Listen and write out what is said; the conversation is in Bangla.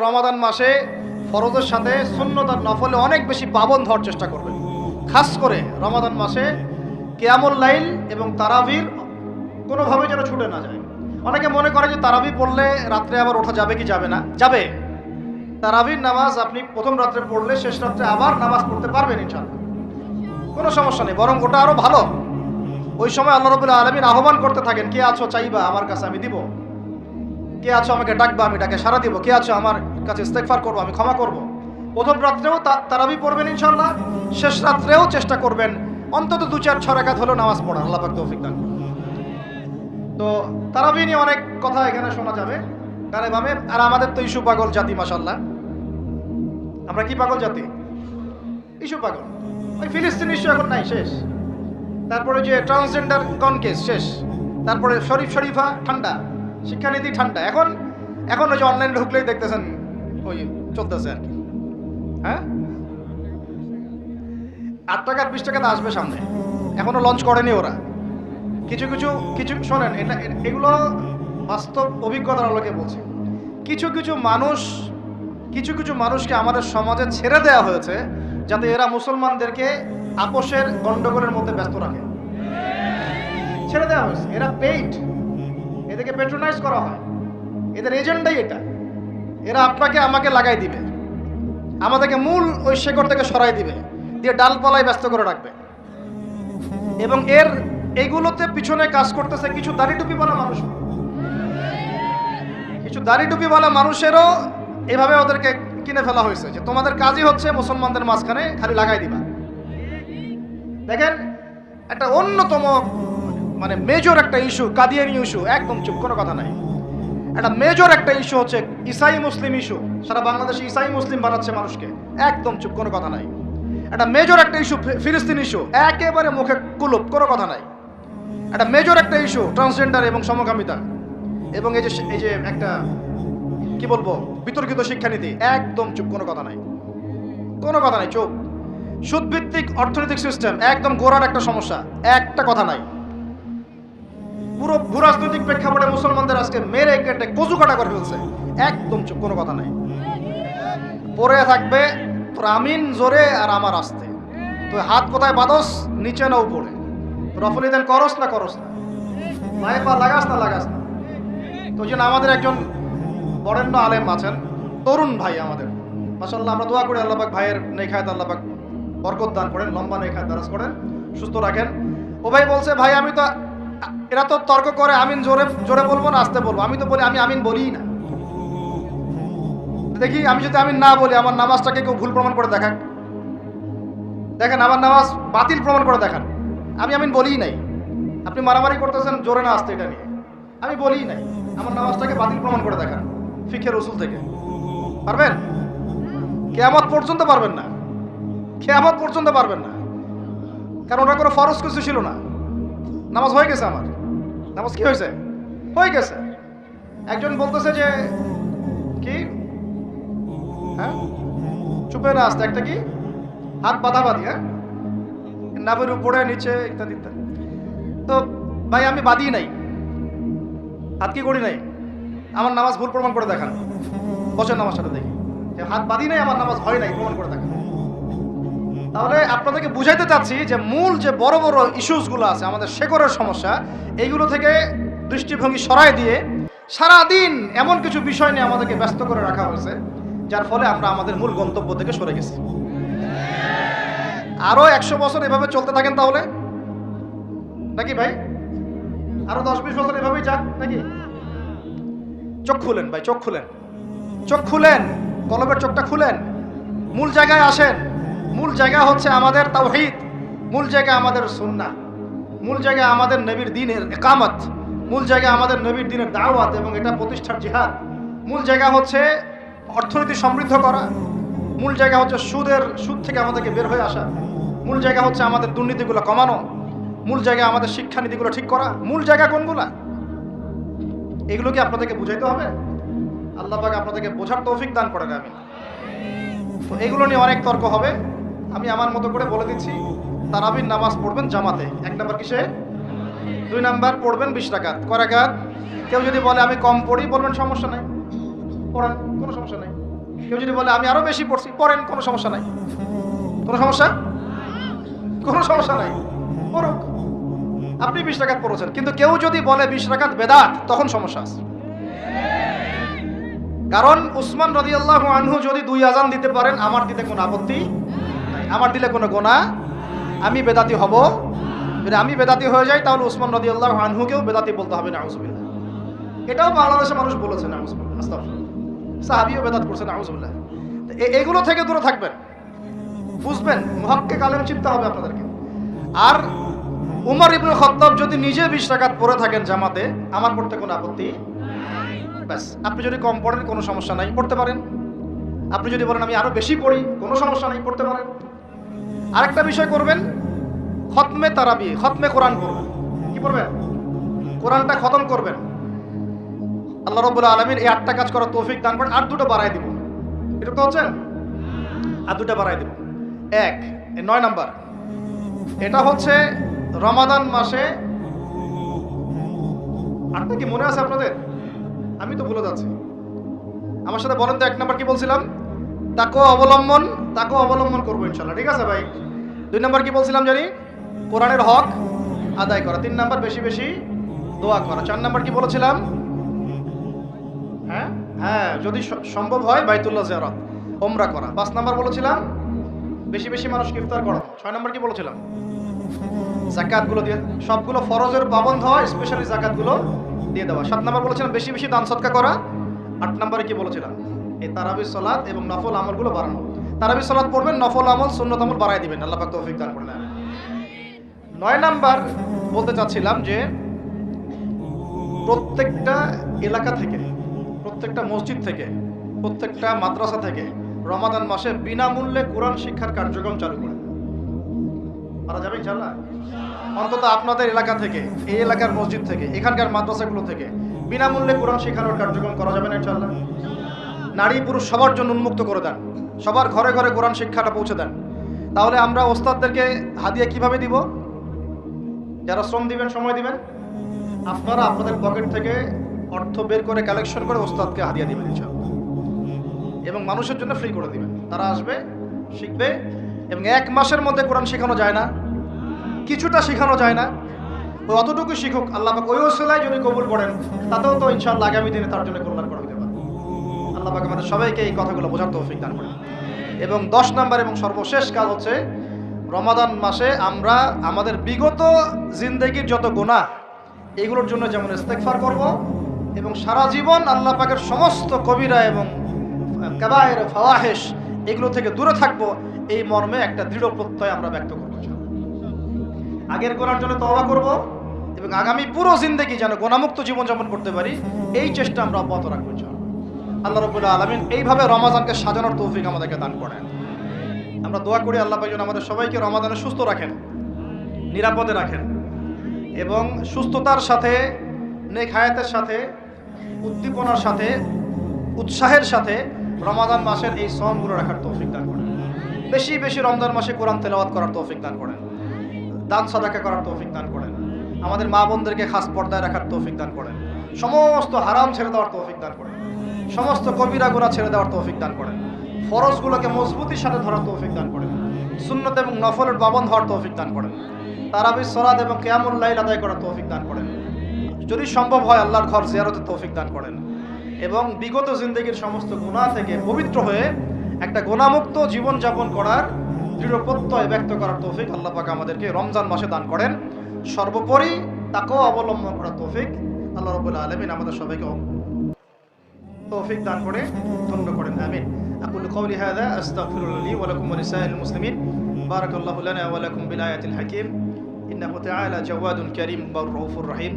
রমাদান মাসে ফরজের সাথে সুন্নত আর নফলে অনেক বেশি পাবন্ধ হওয়ার চেষ্টা করবেন। খাস করে রমাদান মাসে কিয়ামুল লাইল এবং তারাবির কোনোভাবে যেন ছুটে না যায়। অনেকে মনে করে যে তারাবি পড়লে রাত্রে আবার ওঠা যাবে কি যাবে না, যাবে। তারাবির নামাজ আপনি প্রথম রাত্রে পড়লে শেষ রাত্রে আবার নামাজ পড়তে পারবেন ইনশাআল্লাহ, কোনো সমস্যা নেই, বরং ওটা আরো ভালো। ওই সময় আল্লাহ রাব্বুল আলামিন আহ্বান করতে থাকেন, কে আছো চাইবা আমার কাছে আমি দিব, কে আছো আমাকে ডাকবা আমি ডাকে সাড়া দিব, কে আছো আমার কাছে ইস্তেগফার করবো আমি ক্ষমা করব। প্রথম রাত্রেও তারাবি পড়বেন ইনশাআল্লাহ, শেষ রাত্রেও চেষ্টা করবেন অন্তত 2-4-6 রাকাত হলেও নামাজ পড়া। আল্লাহ পাক তৌফিক দান করুন। তো তারাবি নিয়ে অনেক কথা এখানে শোনা যাবে গানে বামে। আর আমাদের তো ইস্যু পাগল জাতি, মাশাআল্লাহ। আমরা কি পাগল জাতি? ইস্যু পাগল। ওই ফিলিস্তিন ইস্যু এখন নাই, শেষ। তারপরে যে ট্রান্সজেন্ডার কনকেস শেষ। তারপরে শরীফা ঠান্ডা, শিক্ষানীতি ঠান্ডা। এখন ওই যে অনলাইনে ঢুকলেই দেখতেছেন ওই চলতেছে আর কি। হ্যাঁ, 8 টাকা 20 টাকাতে আসবে সামনে, এখনো লঞ্চ করেনি ওরা। কিছু শোনেন, এগুলো বাস্তব অভিজ্ঞতার আলোকে বলছি। কিছু কিছু মানুষকে আমাদের সমাজে ছেড়ে দেওয়া হয়েছে যাতে এরা মুসলমানদেরকে আপোষের গন্ডগোলের মধ্যে ব্যস্ত রাখে। ছেড়ে দেওয়া হয়েছে, এরা পেইড, এদেরকে পেট্রোনাইজ করা হয়, এদের এজেন্ডাই এটা। এরা আপনাকে আমাকে লাগাই দিবে, আমাদেরকে মূল ওই শেকড় থেকে সরাই দিবে, দিয়ে ডালপালায় ব্যস্ত করে রাখবে। এবং এইগুলোতে পিছনে কাজ করতেছে কিছু দাড়ি টুপিওয়ালা মানুষ। কিছু দাড়ি টুপিওয়ালা মানুষেরও এভাবে ওদেরকে কিনে ফেলা হয়েছে যে তোমাদের কাজই হচ্ছে মুসলমানদের মাঝখানে খালি লাগাই দিবা। দেখেন, একটা অন্যতম মানে মেজর একটা ইস্যু কাদিয়ানি ইস্যু, একদম চুপ, কোনো কথা নাই। একটা মেজর একটা ইস্যু হচ্ছে ইসাই মুসলিম ইস্যু। সারা বাংলাদেশে ইসাই মুসলিম বানাচ্ছে মানুষকে, একদম চুপ, কোনো কথা নাই। একটা মেজর একটা ইস্যু ফিলিস্তিন ইস্যু, একেবারে মুখে কুলুপ, কোনো কথা নাই। একটা মেজর একটা ইস্যু ট্রান্সজেন্ডার এবং সমকামিতা, এবং এই যে একটা কি বলবো বিতর্কিত শিক্ষানীতি, একদম চুপ, কোনো কথা নাই, কোনো কথা নাই, চুপ। সুদভিত্তিক অর্থনৈতিক সিস্টেম, একদম গোড়ার একটা সমস্যা, একটা কথা নাই। পুরো ভূরাজনৈতিক প্রেক্ষাপটে মুসলমানদের আজকে মেরে কেটে কচু কাটা করে ফেলছে, একদম চুপ, কোনো কথা নাই। পরে থাকবে আমিন জোরে আর আমার আস্তে। তো হাত কোথায় বাদস, নিচে না উপরে, রফলি দেন করস না পায়ে পা লাগাস না। তো জন্য আমাদের একজন বরেণ্য আলেম আছেন, তরুণ ভাই আমাদের, মাশাআল্লাহ। আমরা দোয়া করি আল্লাহ পাক ভাইয়ের নেখায়াত আল্লাহ পাক বরকত দান করেন, লম্বা নেখায়াত দারাজ করেন, সুস্থ রাখেন। ও ভাই বলছে, ভাই আমি তো, এরা তো তর্ক করে আমিন জোরে বলবো না আস্তে বলবো। আমি তো বলি আমি আমিন বলিই না। দেখি আমি যদি আমিন না বলি আমার নামাজটাকে কেউ ভুল প্রমাণ করে দেখান, আমার নামাজ বাতিল প্রমাণ করে দেখান। আমি আমিন বলিই নাই। আপনি মারামারি করতেছেন জোরে না আসতে, এটা নিয়ে আমি বলিই নাই। আমার নামাজটাকে বাতিল প্রমাণ করে দেখান ফিকহের উসুল থেকে। পারবেন? কিয়ামত পর্যন্ত পারবেন না, কিয়ামত পর্যন্ত পারবেন না। কারণ ওটা কোনো ফরজ কিছু ছিল না। নামাজ হয়ে গেছে, আমার নামাজ কি হয়েছে, হয়ে গেছে। একজন বলতেছে যে কি, হ্যাঁ চুপে না আসতে, একটা কি হাত বাঁধাবাঁধি, হ্যাঁ নাভের উপরে নিচে ইত্যাদি ইত্যাদি। তো ভাই আমি বাঁধি নাই, হাত কি করি নাই, আমার নামাজ ভুল প্রমাণ করে দেখান। বসেন আমার সাথে, দেখি যে হাত বাঁধি নাই, আমার নামাজ হয় নাই, প্রমাণ করে দেখান। তাহলে আপনাদেরকে বুঝাইতে চাচ্ছি যে মূল যে বড় বড় ইস্যুসগুলো আছে, আমাদের শেকড়ের সমস্যা, এইগুলো থেকে দৃষ্টিভঙ্গি সরাই দিয়ে সারাদিন এমন কিছু বিষয় নিয়ে আমাদেরকে ব্যস্ত করে রাখা হয়েছে, যার ফলে আমরা আমাদের মূল গন্তব্য থেকে সরে গেছি। আরো 100 বছর এভাবে চলতে থাকেন তাহলে নাকি ভাই? আরো 10-20 বছর এভাবেই যাক নাকি? চোখ খুলেন ভাই, চোখ খুলেন, কলবের চোখটা খুলেন, মূল জায়গায় আসেন। মূল জায়গা হচ্ছে আমাদের তাওহীদ, মূল জায়গা আমাদের সুন্নাহ, মূল জায়গা আমাদের নবীর দ্বীনের ইকামত, মূল জায়গা আমাদের নবীর দ্বীনের দাওয়াত এবং এটা প্রতিষ্ঠার জিহাদ। মূল জায়গা হচ্ছে অর্থনীতি সমৃদ্ধ করা, মূল জায়গা হচ্ছে সুদ থেকে আমাদেরকে বের হয়ে আসা, মূল জায়গা হচ্ছে আমাদের দুর্নীতিগুলো কমানো, মূল জায়গা আমাদের শিক্ষানীতিগুলো ঠিক করা। মূল জায়গা কোনগুলা, এগুলো কি আপনাদেরকে বুঝাইতে হবে? আল্লাহ পাক আপনাদেরকে বোঝার তৌফিক দান করেন, আমিন। তো এগুলো নিয়ে অনেক তর্ক হবে, আমি আমার মতো করে বলে দিচ্ছি। তারাবির নামাজ পড়বেন জামাতে, 1 নাম্বার কিসে, 2 নাম্বার পড়বেন 20 রাকাত। কয় রাকাত? কেউ যদি বলে আমি কম পড়ি, বলবেন সমস্যা নাই, পড়ান, কোনো সমস্যা নাই। কেউ যদি বলে আমি আরো বেশি পড়ছি, পড়েন, কোনো সমস্যা নাই। কোনো সমস্যা নাই, পড়ুক। আপনি 20 রাকাত পড়েছেন, কিন্তু কেউ যদি বলে 20 রাকাত বেদাত, তখন সমস্যা আছে। কারণ উসমান রাদিয়াল্লাহু আনহু যদি 2 আযান দিতে পারেন, আমার দিতে কোনো আপত্তি নাই, আমার দিলে কোনো গুনাহ, আমি বেদাতি হব। যদি আমি বেদাতি হয়ে যাই, তাহলে উসমান রাদিয়াল্লাহু আনহুকেও বেদাতি বলতে হবে, নাউযুবিল্লাহ। এটাও বাংলাদেশের মানুষ বলেছে, নাউযুবিল্লাহ, আস্তাগফিরুল্লাহ। সাহাবীও বেদাত করছে, নাউযুবিল্লাহ। এগুলো থেকে দূরে থাকবেন, বুঝবেন, মুহাক্কিক আলেম চিন্তা হবে আপনাদেরকে। আর উমর ইবনে খাত্তাব যদি নিজে 20 রাকাত পড়ে থাকেন জামাতে, আমার পড়তে কোনো আপত্তি নাই। ব্যাস, আপনি যদি কম পড়েন কোনো সমস্যা নাই, পড়তে পারেন। আপনি যদি বলেন আমি আরো বেশি পড়ি, কোনো সমস্যা নাই, পড়তে পারেন। আরেকটা বিষয় করবেন, খতমে তারাবি, খতমে কোরআন করবেন। কি করবেন? কোরআনটা খতম করবেন। আল্লাহ রাব্বুল আলামিন এই 8টা কাজ করার তৌফিক দান করেন। আর 2টা বাড়ায় দিব, এটা তো হচ্ছে, আর 2টা বাড়ায় দিব। 9 নাম্বার, এটা হচ্ছে রমাদান মাসে, 8টা কি মনে আছে আপনাদের? আমি তো ভুলে যাচ্ছি, আমার সাথে বলেন তো। 1 নাম্বার কি বলছিলাম? তাকওয়া অবলম্বন করবো ইনশাআল্লাহ, ঠিক আছে ভাই? 2 নাম্বার কি বলছিলাম জানি? কোরআনের হক আদায় করা। 3 নাম্বার বেশি বেশি দোয়া করা। 4 নাম্বার কি বলেছিলাম? হ্যাঁ, যদি সম্ভব হয় বাইতুল্লাহ জিয়ারত, ওমরা করা। 5 নাম্বার বলেছিলাম বেশি বেশি মানুষকে ইফতার করা। 6 নাম্বার কি বলেছিলাম? যাকাতগুলো দিয়ে, সবগুলো ফরজের পাবন্ধ হয়, স্পেশালি যাকাতগুলো দিয়ে দেওয়া। 7 নাম্বার বলেছিলাম বেশি বেশি দান সদকা করা। 8 নাম্বারে কি বলেছিলাম? এই তারাবির সালাত এবং নফল আমলগুলো বাড়ানো। তারাবির সালাত পড়বেন, নফল আমল, সুন্নত আমল বাড়ায় দিবেন, আল্লাহ পাক তৌফিক দান করেন। 9 নাম্বার বলতে চাচ্ছিলাম যে প্রত্যেকটা এলাকা থেকে, প্রত্যেকটা মসজিদ থেকে, প্রত্যেকটা মাদ্রাসা থেকে রমাদান মাসে বিনামূল্যে কোরআন শিক্ষার কার্যক্রম চালু করে পারা যাবে ইনশাআল্লাহ। অন্তত আপনাদের এলাকা থেকে, এই এলাকার মসজিদ থেকে, এখানকার মাদ্রাসাগুলো থেকে বিনামূল্যে কোরআন শেখানোর কার্যক্রম করা যাবে না ইনশাআল্লাহ? নারী পুরুষ সবার জন্য উন্মুক্ত করে দেন, সবার ঘরে ঘরে কোরআন শিক্ষাটা পৌঁছে দেন। তাহলে আমরা ওস্তাদদেরকে হাদিয়া কিভাবে দিব? যারা শ্রম দিবেন, সময় দিবেন, আপনারা আপনাদের পকেট থেকে অর্থ বের করে কালেকশন করে ওস্তাদকে হাদিয়া দিবেন ইনশাআল্লাহ, এবং মানুষের জন্য ফ্রি করে দিবেন। তারা আসবে, শিখবে, এবং 1 মাসের মধ্যে কোরআন শেখানো যায় না, কিছুটা শেখানো যায় না, ওই অতটুকু শিখুক, আল্লাহ পাক ওই ওসিলায় যদি কবুল করেন, তাতেও তো ইনশাআল্লাহ আগামী দিনে তার জন্য কল্যাণ করা হতে পারে। আল্লাহ পাক আমাদের সবাইকে এই কথাগুলো বোঝার তৌফিক দান করেন। এবং 10 নাম্বার এবং সর্বশেষ কাজ হচ্ছে, রমাদান মাসে আমরা আমাদের বিগত জিন্দেগির যত গুনাহ, এগুলোর জন্য যেমন ইস্তেগফার করব, এবং সারা জীবন আল্লাহ পাকের সমস্ত কবিরা এবং কাবায়ের ফাওয়াহিশ এগুলো থেকে দূরে থাকবো, এই মর্মে একটা দৃঢ় প্রত্যয় আমরা ব্যক্ত করব। আগের গুনার জন্য তওবা করব, এবং আগামী পুরো জিন্দেগি যেন গুনাহমুক্ত জীবনযাপন করতে পারি, এই চেষ্টা আমরা অব্যাহত রাখবো ইনশাআল্লাহ। আল্লাহ রাব্বুল আলামিন এইভাবে রমাদানকে সাজানোর তৌফিক আমাদেরকে দান করেন। আমরা দোয়া করি আল্লাহ পাক যেন আমাদের সবাইকে রমাদানে সুস্থ রাখেন, নিরাপদে রাখেন, এবং সুস্থতার সাথে, নেক হায়াতের সাথে, উদ্দীপনার সাথে, উৎসাহের সাথে রমাদান মাসের এই শ্রমগুলো রাখার তৌফিক দান করেন। বেশি বেশি রমজান মাসে কোরআন তেলাওয়াত করার তৌফিক দান করেন, দান সাদাকা করার তৌফিক দান করেন, আমাদের মা বোনদেরকে খাস পর্দায় রাখার তৌফিক দান করেন, সমস্ত হারাম ছেড়ে দেওয়ার তৌফিক দান করেন, সমস্ত কবিরা গুনাহ ছেড়ে দেওয়ার তৌফিক দান করেন, ফরজগুলোকে মজবুতির সাথে ধরার তৌফিক দান করেন, সুন্নত এবং নফলের পাবন্ধ হওয়ার তৌফিক দান করেন, তারাবির সালাত এবং কিয়ামুল লাইল আদায় করার তৌফিক দান করেন, যদি সম্ভব হয় আল্লাহর ঘর জিয়ারতের তৌফিক দান করেন, এবং বিগত জিন্দেগির সমস্ত গুনাহ থেকে পবিত্র হয়ে একটা গুনাহমুক্ত জীবনযাপন করার দৃঢ় প্রত্যয় ব্যক্ত করার তৌফিক আল্লাহ পাক আমাদেরকে রমজান মাসে দান করেন। সর্বোপরি তাকওয়া অবলম্বন করার তৌফিক আল্লাহ রাব্বুল আলামিন আমাদের সবাইকে তৌফিক দান করে ধন্য করেন, আমিন। আকুলু কওলি হাযা আস্তাগফিরুল্লাহ লি ওয়া লাকুম ওয়া লিসাইরিল মুসলিমিন। বারাকাল্লাহু লানা ওয়া লাকুম বিল আয়াতিল হাকীম। ইন্নাহু তাআলা জাওয়াদুন কারীম রাউফুর রহিম।